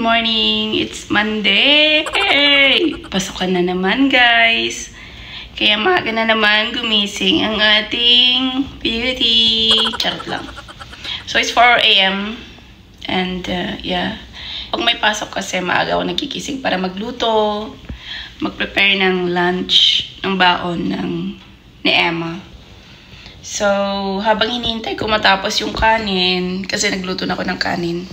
morning! It's Monday! Hey! Pasukan na naman, guys. Kaya maaga na naman gumising ang ating beauty. Charot lang. So, it's 4 a.m. And, yeah. Pag may pasok kasi, maaga ako nagkikising para magluto, mag-prepare ng lunch, ng baon ni Emma. So, habang hinihintay ko matapos yung kanin, kasi nagluto na ako ng kanin.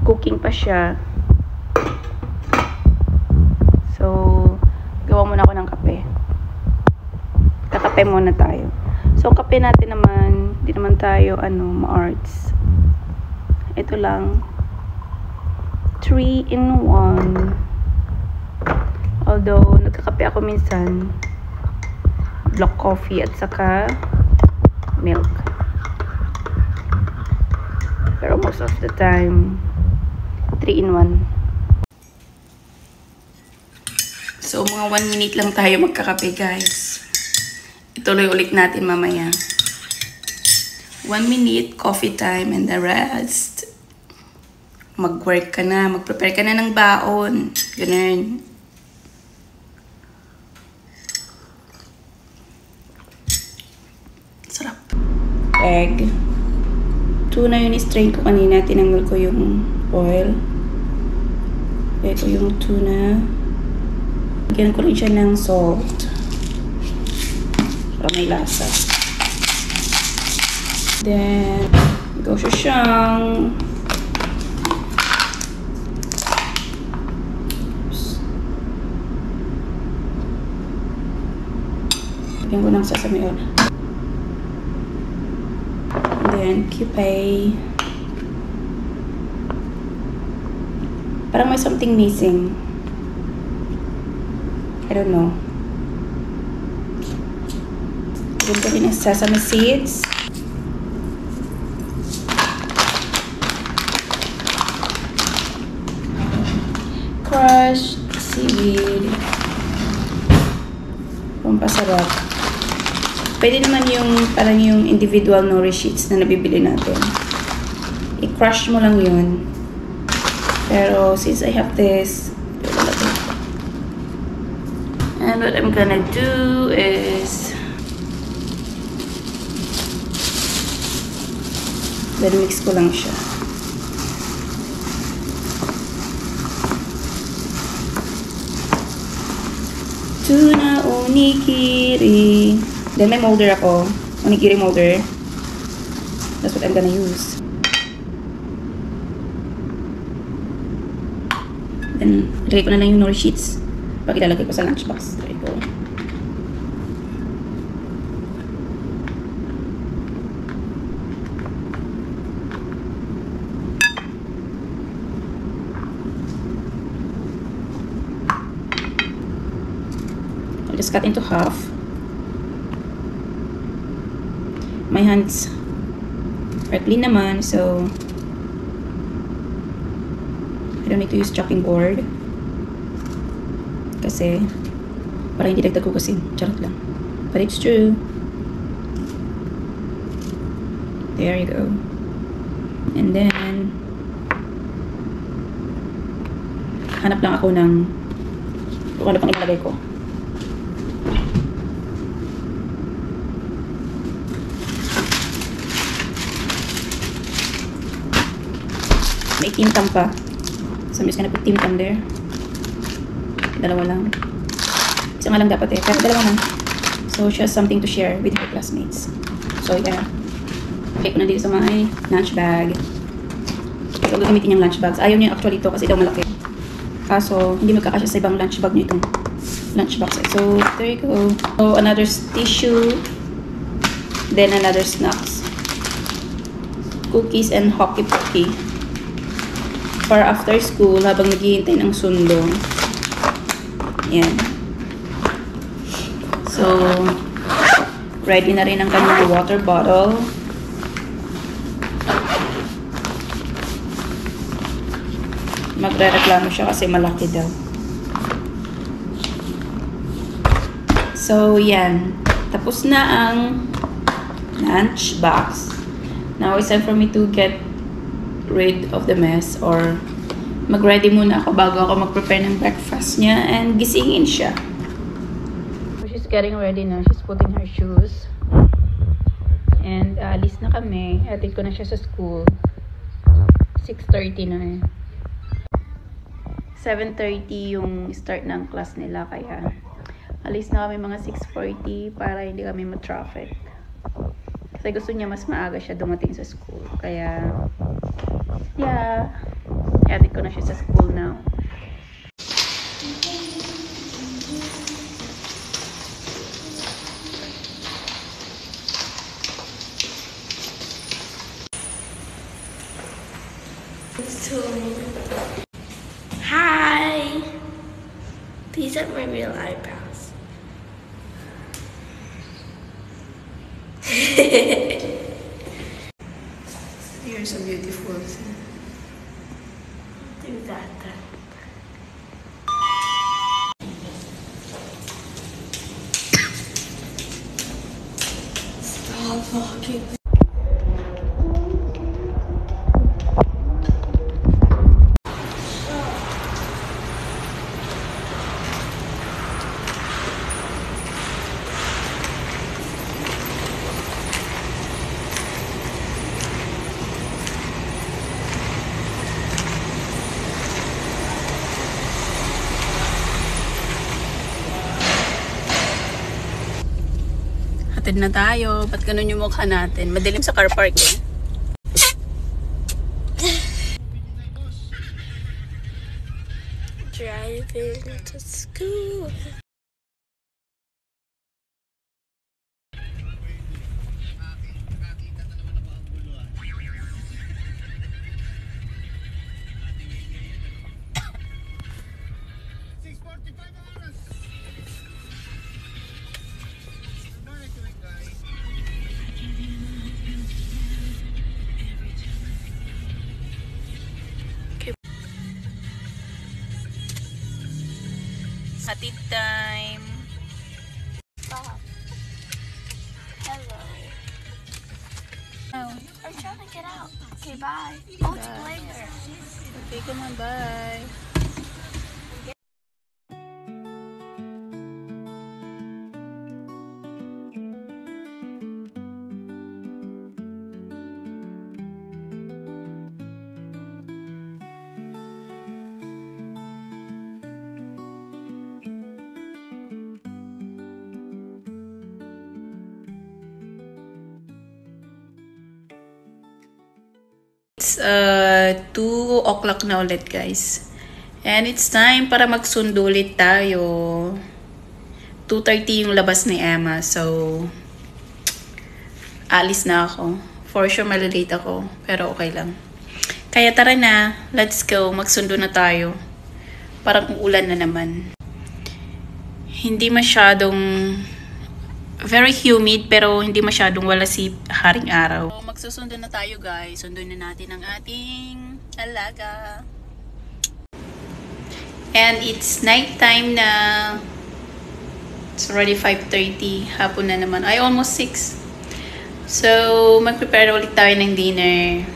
Cooking pa siya. So, gawa muna ako ng kape. Kakape muna tayo. So, ang kape natin naman, hindi naman tayo, ma-arts. Ito lang. 3-in-1. Although, nagkakape ako minsan. Black coffee at saka milk. Pero most of the time, 3-in-1. So, mga 1 minute lang tayo magkakape, guys. Ituloy ulit natin mamaya. 1 minute, coffee time, and the rest. Mag-work ka na, mag-prepare ka na ng baon. Ganun. Sarap. Egg. Tuna yun, strain ko kanina. Tinanggal ko yung oil. Ito yung tuna. Lagyan ko rin siya ng salt. Para may lasa. Then, go siya siyang lagyan ko ng sesame oil. Then, cupay. Parang may something missing. I don't know. Lagyan ko rin ng sesame seeds. Crushed seaweed. Pampasarap. Pwede naman yung parang yung individual nori sheets na nabibili natin. I-crush mo lang yun. Pero since I have this, and what I'm gonna do is then mix ko lang siya. Tuna onigiri. Then may molder ako. Onigiri molder. That's what I'm gonna use. Then, lagay ko na lang yung nori sheets. Pag ilalagay ko sa lunchbox. There you go. I'll just cut into half. My hands are clean naman, so I don't need to use chopping board. Kasi parang hindi dagdag ko kasi. Charot lang. But it's true. There you go. And then hanap lang ako ng kung ano pang ilalagay ko. May timtam pa. So I'm just gonna put timtam there. Dalawa lang. Isa nga lang dapat eh. Pero dalawa lang. So she has something to share with her classmates. So yeah. Okay ko na dito sa my lunch bag. So gagamitin yung lunch bags. Ayaw niya actually ito kasi daw malaki. Kaso hindi magkakasya sa ibang lunch bag niya itong lunch box eh. So there you go. So another tissue. Then another snacks. Cookies and hockey pokey. For after school habang naghihintay ng sundo. Yan. So, ready na rin ang kanyang water bottle. Magre-reklamo siya kasi malaki daw. So, yan. Tapos na ang lunch box. Now it's time for me to get rid of the mess or mag-ready muna ako bago ako mag-prepare ng breakfast niya and gisingin siya. She's getting ready na. She's putting her shoes. And alis na kami. Hatid ko na siya sa school. 6:30 na eh. 7:30 yung start ng class nila kaya alis na kami mga 6:40 para hindi kami ma-traffic. Kasi gusto niya mas maaga siya dumating sa school. Kaya yeah. Hatid ko na siya sa school now. Hi! These are my real eyebrows. You're so beautiful. Do that then. Stop talking. Hatid na tayo. Ba't ganun yung mukha natin? Madilim sa car park eh. Driving to school. Hatid time. Stop. Hello. Oh. I'm trying to get out. Okay, bye. Multiplayer. Okay, come on, bye. It's 2 o'clock na ulit guys. And it's time para magsundo ulit tayo. 2:30 yung labas ni Emma. So, alis na ako. For sure malilate ako. Pero okay lang. Kaya tara na. Let's go. Magsundo na tayo. Parang uulan na naman. Hindi masyadong very humid pero hindi masyadong wala si haring araw. So, magsusundo na tayo guys. Sunduin na natin ang ating alaga. And it's night time na. It's already 5:30. Hapon na naman. Ay, almost 6. So, mag-prepare ulit tayo ng dinner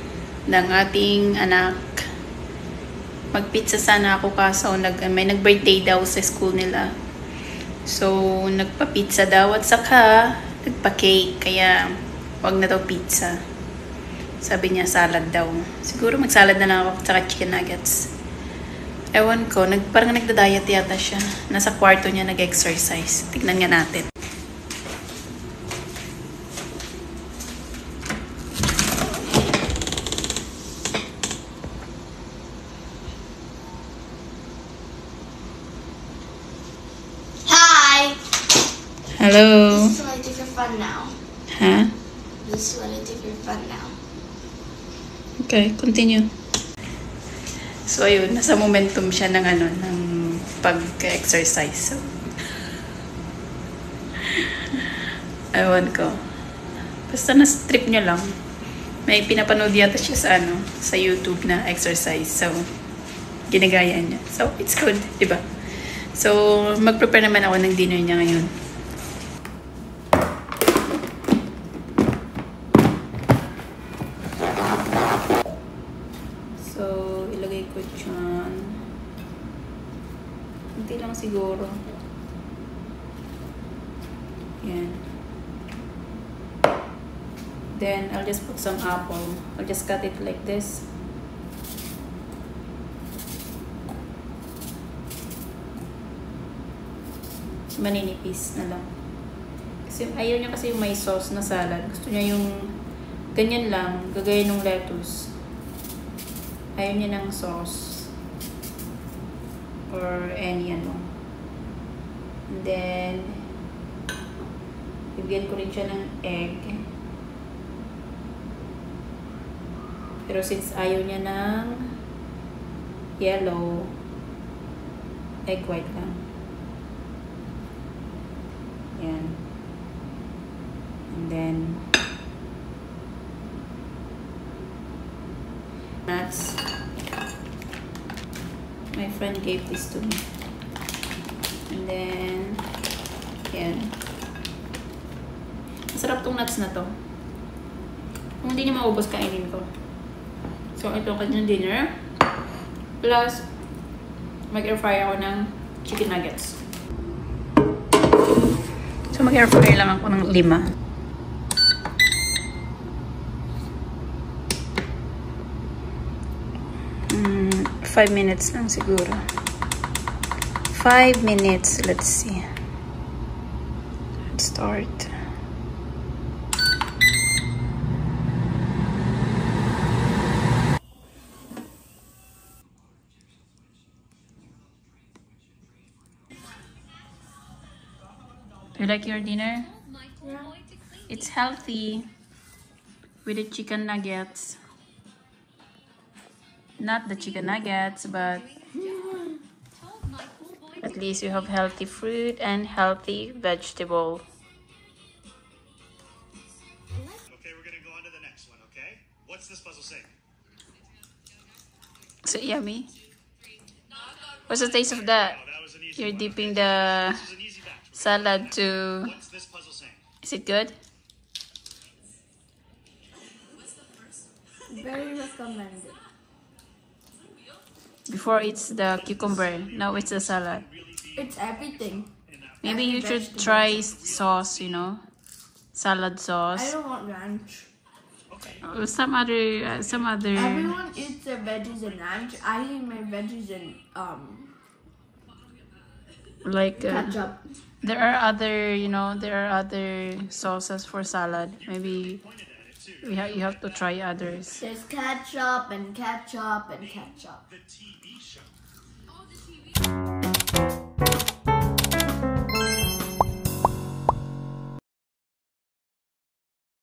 ng ating anak. Mag-pizza sana ako kaso may nag-birthday daw sa school nila. So, nagpa-pizza daw at saka nagpa-cake. Kaya, wag na daw pizza. Sabi niya, salad daw. Siguro mag-salad na lang ako at saka chicken nuggets. Ewan ko, parang nagda-diet yata siya. Nasa kwarto niya nag-exercise. Tignan nga natin. Hello. This is what I do for fun now. Huh? This is what I do for fun now. Okay, continue. So, ayun. Nasa momentum siya ng ng pag-exercise. So, ewan ko. Basta na-strip niya lang. May pinapanood yata siya sa YouTube na exercise. So, ginagaya niya. So, it's good. Diba? So, mag-prepare naman ako ng dinner niya ngayon. siguro. Yan. Then, I'll just put some apple. I'll just cut it like this. Maninipis na lang. Kasi ayaw niya kasi yung may sauce na salad. Gusto niya yung ganyan lang, gagaya ng lettuce. Ayaw niya ng sauce. Or any ano. And then, bigyan ko rin siya ng egg. Pero since ayaw niya ng yellow, egg white lang. Yan. And then, nuts. My friend gave this to me. And then, yan. Masarap tong nuts na to. Kung hindi niyo maubos, kainin ko. So, ito ang kanyang dinner. Plus, mag-air fry ako ng chicken nuggets. So, mag-air fry lang ako ng 5. 5 minutes lang siguro. 5 minutes. Let's see. Let's start. Do you like your dinner? Yeah. It's healthy with the chicken nuggets. Not the chicken nuggets, but at least you have healthy fruit and healthy vegetable. Okay, we're gonna go on to the next one, okay? What's this puzzle say? So yummy. What's the taste of that? Oh, that was an easy You're one. dipping the This is an easy batch. salad to... What's this puzzle saying? Is it good? Very recommended. Before it's the cucumber, now it's the salad. It's everything. Maybe you should try sauce, you know, salad I sauce. don't want ranch. Or some other. Everyone eats their veggies in ranch. I eat my veggies in Like ketchup. there are other, you know, there are other sauces for salad. Maybe you have to try others. There's ketchup and ketchup and ketchup. The TV show.